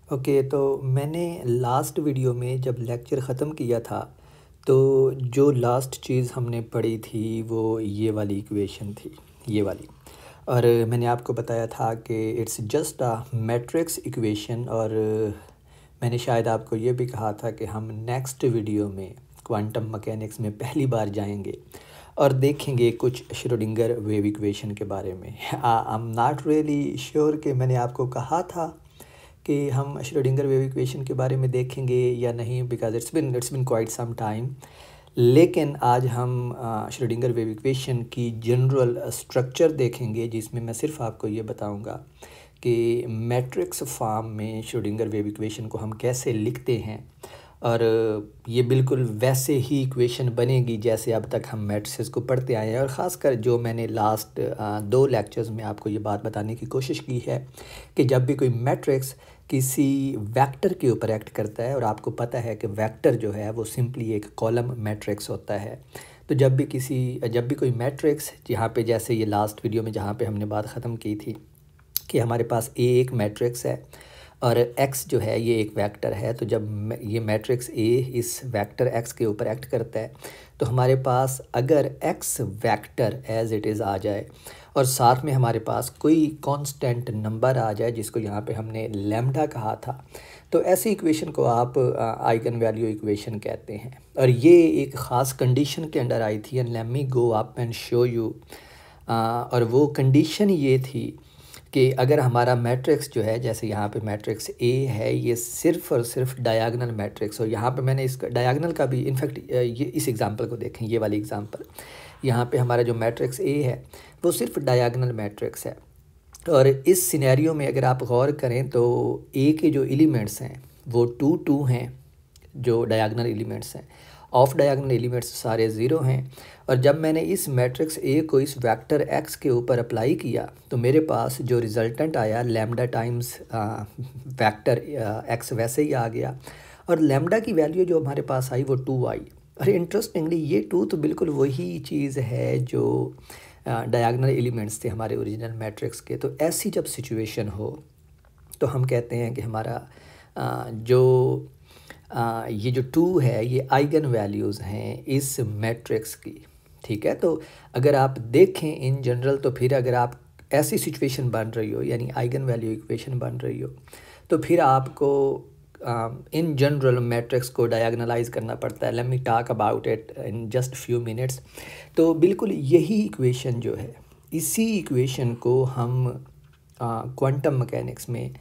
Okay, तो मैंने last video में जब लेक्चर ख़त्म किया था, तो जो लास्ट चीज़ हमने पढ़ी थी वो ये वाली इक्वेशन थी, ये वाली। और मैंने आपको बताया था कि it's just a matrix equation. और मैंने शायद आपको ये भी कहा था कि हम नेक्स्ट वीडियो में क्वांटम मैकेनिक्स में पहली बार जाएंगे और देखेंगे कुछ श्रोडिंगर वेव इक्वेशन के बारे में। I am not really sure कि मैंने आपको कहा था कि हम श्रोडिंगर वेव इक्वेशन के बारे में देखेंगे या नहीं, because it's been quite some time. लेकिन आज हम श्रोडिंगर वेव इक्वेशन की जनरल स्ट्रक्चर देखेंगे, जिसमें मैं सिर्फ आपको ये बताऊंगा कि मैट्रिक्स फॉर्म में श्रोडिंगर वेव इक्वेशन को हम कैसे लिखते हैं। और ये बिल्कुल वैसे ही इक्वेशन बनेगी जैसे अब तक हम मैट्रिसेस को पढ़ते आए हैं। और ख़ासकर जो मैंने लास्ट 2 लेक्चर्स में आपको ये बात बताने की कोशिश की है कि जब भी कोई मैट्रिक्स किसी वेक्टर के ऊपर एक्ट करता है, और आपको पता है कि वेक्टर जो है वो सिंपली एक कॉलम मैट्रिक्स होता है। तो जब भी कोई मैट्रिक्स, जहाँ पे जैसे ये लास्ट वीडियो में जहाँ पे हमने बात ख़त्म की थी कि हमारे पास ए एक मैट्रिक्स है और एक्स जो है ये एक वेक्टर है, तो जब ये मैट्रिक्स ए इस वेक्टर एक्स के ऊपर एक्ट करता है तो हमारे पास अगर x vector as it is आ जाए और साथ में हमारे पास कोई कांस्टेंट नंबर आ जाए जिसको यहाँ पे हमने लैम्डा कहा था, तो ऐसी इक्वेशन को आप आइगन वैल्यू इक्वेशन कहते हैं। और ये एक ख़ास कंडीशन के अंडर आई थी, and let me go up and show you. और वो कंडीशन ये थी कि अगर हमारा मैट्रिक्स जो है, जैसे यहाँ पे मैट्रिक्स ए है, ये सिर्फ और सिर्फ डायगोनल मैट्रिक्स हो। यहाँ पे मैंने इसका डायगोनल का भी, इनफैक्ट ये इस एग्जांपल को देखें, ये वाली एग्जांपल, यहाँ पे हमारा जो मैट्रिक्स ए है वो सिर्फ डायगोनल मैट्रिक्स है। और इस सिनेरियो में अगर आप गौर करें तो ए के जो एलिमेंट्स हैं वो 2 हैं, जो डायगोनल एलिमेंट्स हैं। ऑफ डायगोनल एलिमेंट्स सारे ज़ीरो हैं। और जब मैंने इस मैट्रिक्स ए को इस वेक्टर एक्स के ऊपर अप्लाई किया तो मेरे पास जो रिज़ल्टेंट आया लैम्डा टाइम्स वेक्टर एक्स वैसे ही आ गया। और लैम्डा की वैल्यू जो हमारे पास आई वो 2 आई। और इंटरेस्टिंगली ये 2 तो बिल्कुल वही चीज़ है जो डायगोनल एलिमेंट्स थे हमारे ओरिजिनल मैट्रिक्स के। तो ऐसी जब सिचुएशन हो तो हम कहते हैं कि हमारा ये जो 2 है ये आइगन वैल्यूज़ हैं इस मैट्रिक्स की। ठीक है, तो अगर आप देखें इन जनरल, तो फिर अगर आप ऐसी सिचुएशन बन रही हो, यानी आइगन वैल्यू इक्वेशन बन रही हो, तो फिर आपको इन जनरल मैट्रिक्स को डायगोनलाइज करना पड़ता है। Let me talk about it in just few minutes. तो बिल्कुल यही इक्वेशन जो है, इसी इक्वेशन को हम क्वांटम मैकेनिक्स में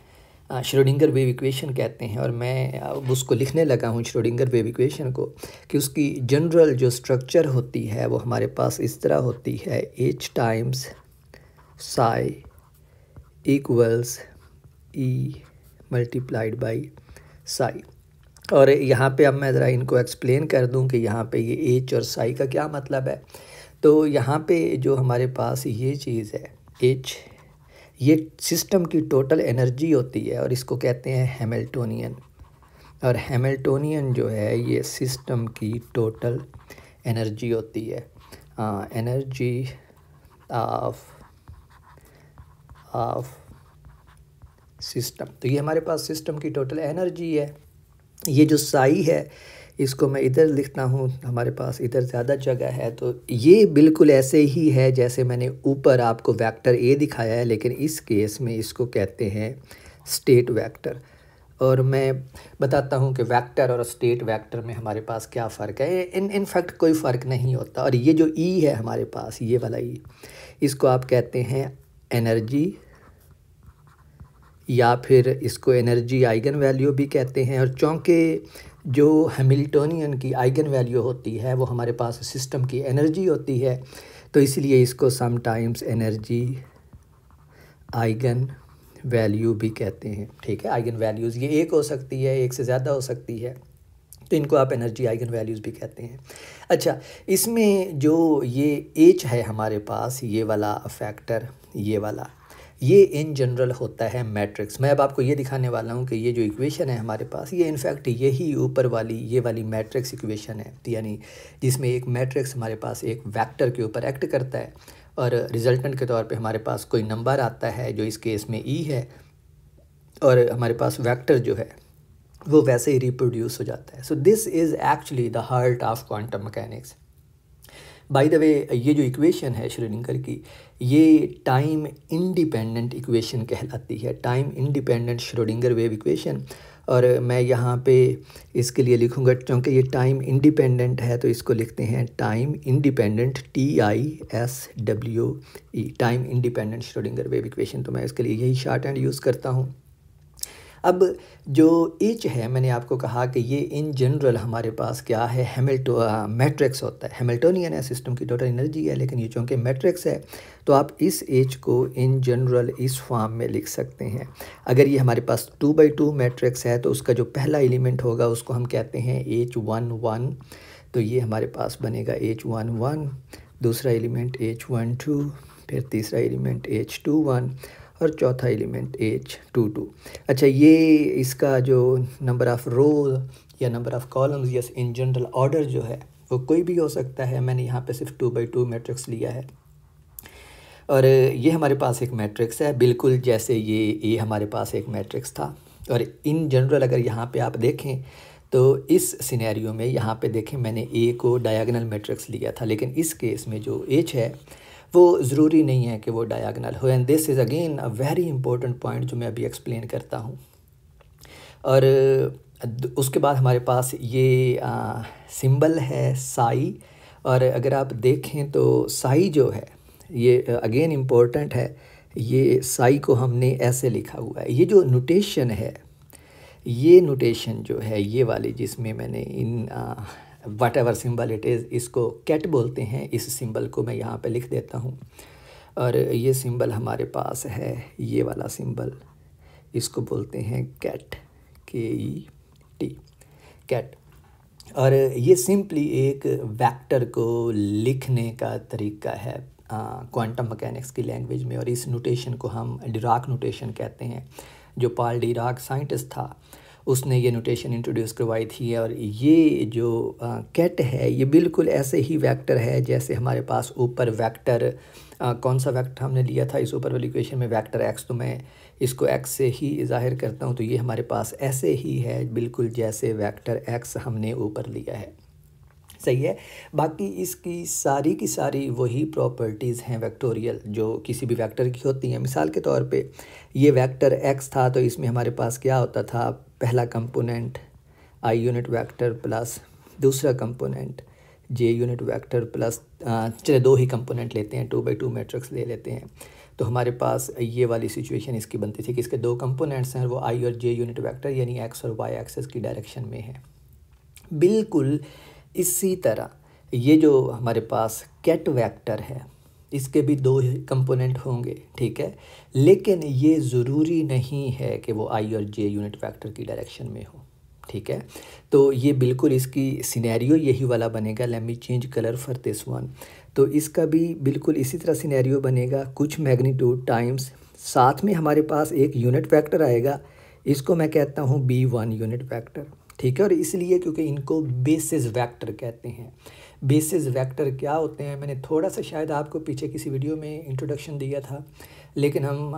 श्रोडिंगर वेव इक्वेशन कहते हैं। और मैं उसको लिखने लगा हूँ श्रोडिंगर वेव इक्वेशन को, कि उसकी जनरल जो स्ट्रक्चर होती है वो हमारे पास इस तरह होती है, H times Sai equals E multiplied by Sai. और यहाँ पे अब मैं ज़रा इनको एक्सप्लेन कर दूँ कि यहाँ पे ये एच और साई का क्या मतलब है। तो यहाँ पे जो हमारे पास ये चीज़ है एच, ये सिस्टम की टोटल एनर्जी होती है और इसको कहते हैं हैमिल्टोनियन। और हैमिल्टोनियन जो है ये सिस्टम की टोटल एनर्जी होती है, एनर्जी ऑफ सिस्टम। तो ये हमारे पास सिस्टम की टोटल एनर्जी है। ये जो साई है इसको मैं इधर लिखता हूँ, हमारे पास इधर ज़्यादा जगह है। तो ये बिल्कुल ऐसे ही है जैसे मैंने ऊपर आपको वेक्टर ए दिखाया है, लेकिन इस केस में इसको कहते हैं स्टेट वेक्टर। और मैं बताता हूँ कि वेक्टर और स्टेट वेक्टर में हमारे पास क्या फ़र्क है। इनफैक्ट कोई फ़र्क नहीं होता। और ये जो ई है हमारे पास, ये वाला ई, इसको आप कहते हैं एनर्जी, या फिर इसको एनर्जी आइगन वैल्यू भी कहते हैं। और चूँकि जो हैमिल्टोनियन की आइगन वैल्यू होती है वो हमारे पास सिस्टम की एनर्जी होती है, तो इसलिए इसको समटाइम्स एनर्जी आइगन वैल्यू भी कहते हैं। ठीक है, आइगन वैल्यूज़ ये एक हो सकती है, एक से ज़्यादा हो सकती है, तो इनको आप एनर्जी आइगन वैल्यूज़ भी कहते हैं। अच्छा, इसमें जो ये एच है हमारे पास, ये वाला फैक्टर, ये वाला, ये इन जनरल होता है मैट्रिक्स। मैं अब आपको ये दिखाने वाला हूँ कि ये जो इक्वेशन है हमारे पास, ये इनफैक्ट यही ऊपर वाली ये वाली मैट्रिक्स इक्वेशन है, यानी जिसमें एक मैट्रिक्स हमारे पास एक वेक्टर के ऊपर एक्ट करता है और रिजल्टेंट के तौर पे हमारे पास कोई नंबर आता है जो इस केस में ई है। और हमारे पास वेक्टर जो है वो वैसे ही रिप्रोड्यूस हो जाता है। So this is actually the heart of quantum mechanics. By the way, ये जो इक्वेशन है श्रोडिंगर की, ये टाइम इंडिपेंडेंट इक्वेशन कहलाती है, time independent Schrodinger wave equation. और मैं यहाँ पे इसके लिए लिखूँगा, क्योंकि ये टाइम इंडिपेंडेंट है तो इसको लिखते हैं time independent, TISWE, time independent Schrodinger wave equation. तो मैं इसके लिए यही शॉर्ट हैंड यूज़ करता हूँ। अब जो एच है, मैंने आपको कहा कि ये इन जनरल हमारे पास क्या है, मैट्रिक्स होता है। हैमिल्टोनियन है, सिस्टम की टोटल एनर्जी है, लेकिन ये चूँकि मैट्रिक्स है तो आप इस एच को इन जनरल इस फॉर्म में लिख सकते हैं। अगर ये हमारे पास 2x2 मैट्रिक्स है तो उसका जो पहला एलिमेंट होगा उसको हम कहते हैं H11, तो ये हमारे पास बनेगा H11, दूसरा एलिमेंट H12, फिर तीसरा एलिमेंट H21 और चौथा एलिमेंट H22। अच्छा, ये इसका जो नंबर ऑफ़ रो या नंबर ऑफ़ कॉलम्स या इन जनरल ऑर्डर जो है वो कोई भी हो सकता है। मैंने यहाँ पे सिर्फ 2x2 मैट्रिक्स लिया है और ये हमारे पास एक मैट्रिक्स है, बिल्कुल जैसे ये हमारे पास एक मैट्रिक्स था। और इन जनरल अगर यहाँ पे आप देखें तो इस सिनेरियो में यहाँ पे देखें, मैंने ए को डायगोनल मैट्रिक्स लिया था, लेकिन इस केस में जो एच है वो ज़रूरी नहीं है कि वो डायगोनल हो। And this is again a very important point जो मैं अभी एक्सप्लेन करता हूँ। और उसके बाद हमारे पास ये सिंबल है साई, और अगर आप देखें तो साई जो है ये अगेन इम्पोर्टेंट है। ये साई को हमने ऐसे लिखा हुआ है। ये जो नोटेशन है, ये नोटेशन जो है ये वाली, जिसमें मैंने in what ever symbol it is, इसको कैट बोलते हैं। इस सिंबल को मैं यहाँ पे लिख देता हूँ। और ये सिंबल हमारे पास है, ये वाला सिंबल, इसको बोलते हैं कैट, KET, कैट। और ये सिंपली एक वेक्टर को लिखने का तरीका है क्वांटम मैकेनिक्स की लैंग्वेज में, और इस नोटेशन को हम डिराक नोटेशन कहते हैं। जो पॉल डिराक साइंटिस्ट था उसने ये नोटेशन इंट्रोड्यूस करवाई थी। और ये जो कैट है ये बिल्कुल ऐसे ही वेक्टर है जैसे हमारे पास ऊपर वेक्टर, कौन सा वेक्टर हमने लिया था इस ऊपर वाली इक्वेशन में, वेक्टर एक्स, तो मैं इसको एक्स से ही ज़ाहिर करता हूँ। तो ये हमारे पास ऐसे ही है बिल्कुल जैसे वेक्टर एक्स हमने ऊपर लिया है, सही है। बाकी इसकी सारी की सारी वही प्रॉपर्टीज़ हैं वेक्टोरियल जो किसी भी वेक्टर की होती हैं। मिसाल के तौर पे ये वेक्टर एक्स था तो इसमें हमारे पास क्या होता था, पहला component I unit vector plus दूसरा कंपोनेंट जे यूनिट वेक्टर प्लस, चले दो ही कंपोनेंट लेते हैं, 2x2 मैट्रिक्स ले लेते हैं। तो हमारे पास ये वाली सिचुएशन इसकी बनती थी कि इसके दो कंपोनेंट्स हैं, वो आई और जे यूनिट वेक्टर यानी एक्स और वाई एक्सेस की डायरेक्शन में है। बिल्कुल इसी तरह ये जो हमारे पास कैट वेक्टर है इसके भी दो कंपोनेंट होंगे, ठीक है, लेकिन ये ज़रूरी नहीं है कि वो आई और जे यूनिट वेक्टर की डायरेक्शन में हो, ठीक है। तो ये बिल्कुल इसकी सिनेरियो यही वाला बनेगा। Let me change colour for this one. तो इसका भी बिल्कुल इसी तरह सिनेरियो बनेगा, कुछ मैग्नीट्यूड टाइम्स, साथ में हमारे पास एक यूनिट वेक्टर आएगा, इसको मैं कहता हूँ B1 यूनिट वेक्टर, ठीक है। और इसलिए क्योंकि इनको बेसिस वेक्टर कहते हैं। बेसिस वेक्टर क्या होते हैं मैंने थोड़ा सा शायद आपको पीछे किसी वीडियो में इंट्रोडक्शन दिया था, लेकिन हम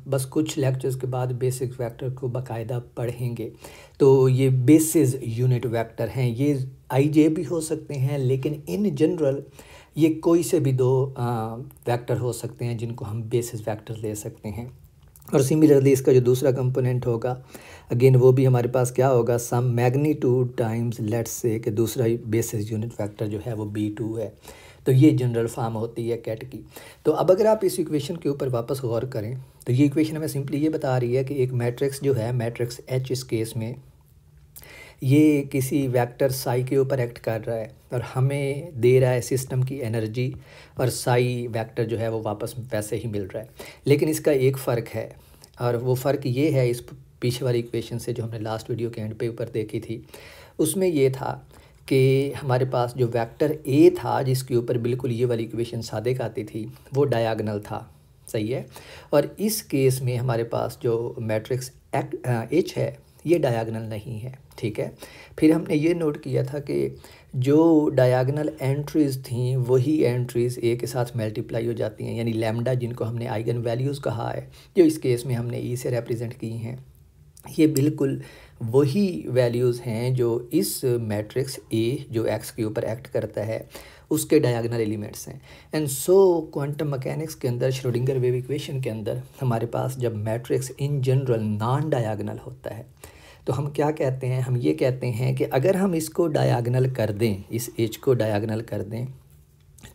बस कुछ लेक्चर्स के बाद बेसिक वेक्टर को बाकायदा पढ़ेंगे। तो ये बेसिस यूनिट वेक्टर हैं, ये IJ भी हो सकते हैं, लेकिन इन जनरल ये कोई से भी दो वेक्टर हो सकते हैं जिनको हम बेसिस वेक्टर ले सकते हैं। और सिमिलरली इसका जो दूसरा कंपोनेंट होगा अगेन वो भी हमारे पास क्या होगा, सम मैग्नीट्यूड टाइम्स, लेट्स से कि दूसरा बेसिस यूनिट वेक्टर जो है वो B2 है। तो ये जनरल फॉर्म होती है कैट की। तो अब अगर आप इस इक्वेशन के ऊपर वापस गौर करें तो ये इक्वेशन हमें सिंपली ये बता रही है कि एक मैट्रिक्स जो है, मैट्रिक्स H इस केस में, ये किसी वेक्टर साई के ऊपर एक्ट कर रहा है और हमें दे रहा है सिस्टम की एनर्जी, और साई वेक्टर जो है वो वापस वैसे ही मिल रहा है। लेकिन इसका एक फ़र्क है, और वो फ़र्क ये है इस पीछे वाली इक्वेशन से जो हमने लास्ट वीडियो के एंड पे ऊपर देखी थी, उसमें ये था कि हमारे पास जो वेक्टर A था जिसके ऊपर बिल्कुल ये वाली इक्वेशन सादिक आती थी वो डायगोनल था, सही है। और इस केस में हमारे पास जो मैट्रिक्स H है ये डायगोनल नहीं है, ठीक है। फिर हमने ये नोट किया था कि जो डायगोनल एंट्रीज़ थी वही एंट्रीज़ A के साथ मल्टीप्लाई हो जाती हैं, यानी लैम्डा जिनको हमने आइगन वैल्यूज़ कहा है, जो इस केस में हमने E से रिप्रेजेंट की हैं। ये बिल्कुल वही वैल्यूज़ हैं जो इस मैट्रिक्स ए जो एक्स के ऊपर एक्ट करता है उसके डायगोनल एलिमेंट्स हैं। एंड सो क्वांटम मैकेनिक्स के अंदर, श्रोडिंगर वेव इक्वेशन के अंदर हमारे पास जब matrix in general non diagonal होता है तो हम क्या कहते हैं, हम ये कहते हैं कि अगर हम इसको डायगोनल कर दें, इस एज को डायगोनल कर दें,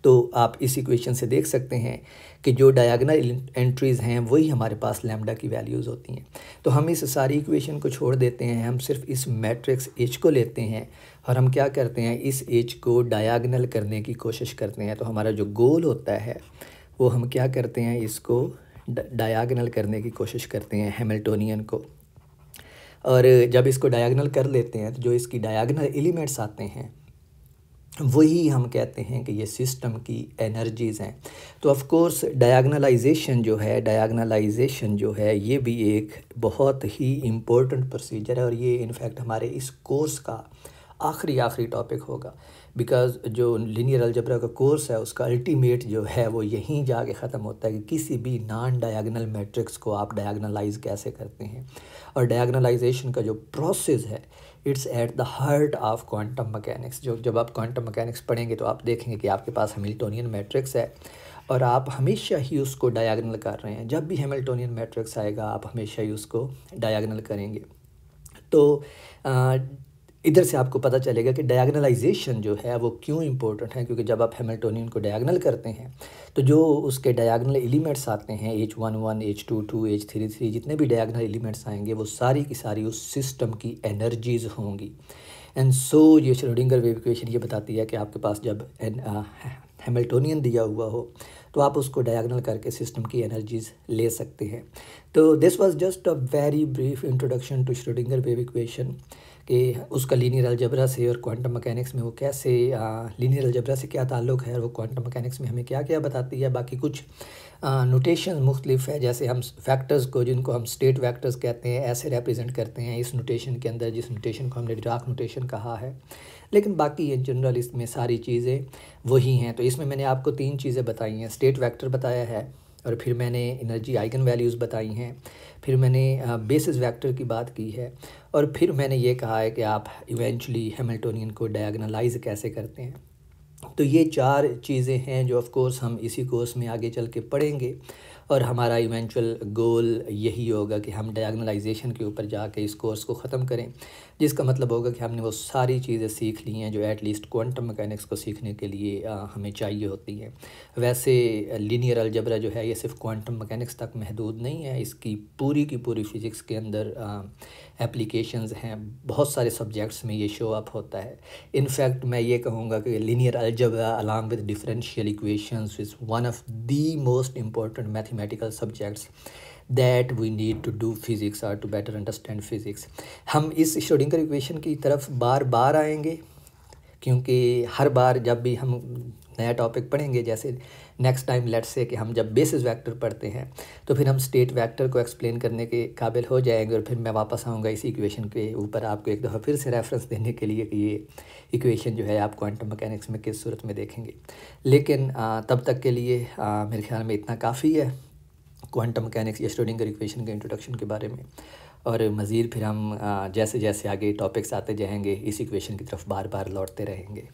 तो आप इस इक्वेशन से देख सकते हैं कि जो डायगोनल एंट्रीज़ हैं वही हमारे पास लैम्डा की वैल्यूज़ होती हैं। तो हम इस सारी इक्वेशन को छोड़ देते हैं, हम सिर्फ इस मैट्रिक्स एच को लेते हैं और हम क्या करते हैं, इस एच को डायगोनल करने की कोशिश करते हैं। तो हमारा जो गोल होता है वो हम क्या करते हैं, इसको डायगोनल करने की कोशिश करते हैं हैमिल्टोनियन को। और जब इसको डायगोनल कर लेते हैं तो जो इसकी डायगोनल एलिमेंट्स आते हैं वही हम कहते हैं कि ये सिस्टम की एनर्जीज़ हैं। तो ऑफ कोर्स डायगोनलाइजेशन जो है ये भी एक बहुत ही इम्पोर्टेंट प्रोसीजर है और ये इनफैक्ट हमारे इस कोर्स का आखिरी टॉपिक होगा, बिकॉज़ जो लीनियर अलजेब्रा का कोर्स है उसका अल्टीमेट जो है वो यहीं जाके ख़त्म होता है कि किसी भी नॉन डायगोनल मैट्रिक्स को आप डायगोनलाइज कैसे करते हैं। और डायगोनलाइजेशन का जो प्रोसेस है it's at the heart of quantum mechanics. जो जब आप क्वांटम मैकेनिक्स पढ़ेंगे तो आप देखेंगे कि आपके पास हैमिल्टोनियन मैट्रिक्स है और आप हमेशा ही उसको डायगोनल कर रहे हैं। जब भी हैमिल्टोनियन मैट्रिक्स आएगा आप हमेशा ही उसको डायगोनल करेंगे। तो इधर से आपको पता चलेगा कि डायगोनलाइजेशन जो है वो क्यों इम्पोर्टेंट है, क्योंकि जब आप हैमिल्टोनियन को डायगोनल करते हैं तो जो उसके डायगोनल एलिमेंट्स आते हैं H11, H22, H33, जितने भी डायगोनल एलिमेंट्स आएंगे वो सारी की सारी उस सिस्टम की एनर्जीज़ होंगी। एंड सो ये श्रोडिंगर वेव इक्वेशन ये बताती है कि आपके पास जब हैमिल्टोनियन दिया हुआ हो तो आप उसको डायगोनल करके सिस्टम की एनर्जीज़ ले सकते हैं। तो this was just a very brief introduction to Schrodinger wave equation कि उसका लीनियर अलजेब्रा से और क्वांटम मैकेनिक्स में वो कैसे, लीनियर अलजेब्रा से क्या ताल्लुक़ है और वो क्वांटम मैकेनिक्स में हमें क्या क्या बताती है। बाकी कुछ नोटेशन मुख्तलिफ है, जैसे हम फैक्टर्स को, जिनको हम स्टेट वेक्टर्स कहते हैं, ऐसे रिप्रेजेंट करते हैं इस नोटेशन के अंदर, जिस नोटेशन को हमने डिराक नोटेशन कहा है। लेकिन बाकी इन जनरल इसमें सारी चीज़ें वही हैं। तो इसमें मैंने आपको 3 चीज़ें बताई हैं, स्टेट वेक्टर बताया है और फिर मैंने एनर्जी आइगन वैल्यूज़ बताई हैं, फिर मैंने बेसिस वेक्टर की बात की है और फिर मैंने ये कहा है कि आप इवेंचुअली हैमिल्टोनियन को डायगोनलाइज कैसे करते हैं। तो ये 4 चीज़ें हैं जो ऑफ कोर्स हम इसी कोर्स में आगे चल के पढ़ेंगे और हमारा इवेंचुअल गोल यही होगा कि हम डायगोनलाइजेशन के ऊपर जाके इस कोर्स को ख़त्म करें, जिसका मतलब होगा कि हमने वो सारी चीज़ें सीख ली हैं जो एटलीस्ट क्वांटम मैकेनिक्स को सीखने के लिए हमें चाहिए होती हैं। वैसे लीनियर अलजेब्रा जो है ये सिर्फ क्वांटम मैकेनिक्स तक महदूद नहीं है, इसकी पूरी की पूरी फ़िज़िक्स के अंदर एप्लीकेशंस हैं, बहुत सारे सब्जेक्ट्स में ये शो अप होता है। इनफैक्ट मैं ये कहूँगा कि linear algebra along with differential equations is one of the most important mathematical subjects that we need to do physics or to better understand physics। हम इस श्रोडिंगर इक्वेशन की तरफ बार बार आएंगे क्योंकि हर बार जब भी हम नया टॉपिक पढ़ेंगे, जैसे नेक्स्ट टाइम लेट्स से कि हम जब बेसिस वेक्टर पढ़ते हैं तो फिर हम स्टेट वेक्टर को एक्सप्लेन करने के काबिल हो जाएंगे और फिर मैं वापस आऊँगा इसी इक्वेशन के ऊपर आपको एक दफ़ा फिर से रेफरेंस देने के लिए कि ये इक्वेशन जो है आप क्वांटम मैकेनिक्स में किस सूरत में देखेंगे। लेकिन तब तक के लिए मेरे ख्याल में इतना काफ़ी है क्वांटम मैकेनिक्स या श्रोडिंगर इक्वेशन के इंट्रोडक्शन के बारे में। और मज़ीद फिर हम जैसे जैसे आगे टॉपिक्स आते जाएंगे इस इक्वेशन की तरफ बार बार लौटते रहेंगे।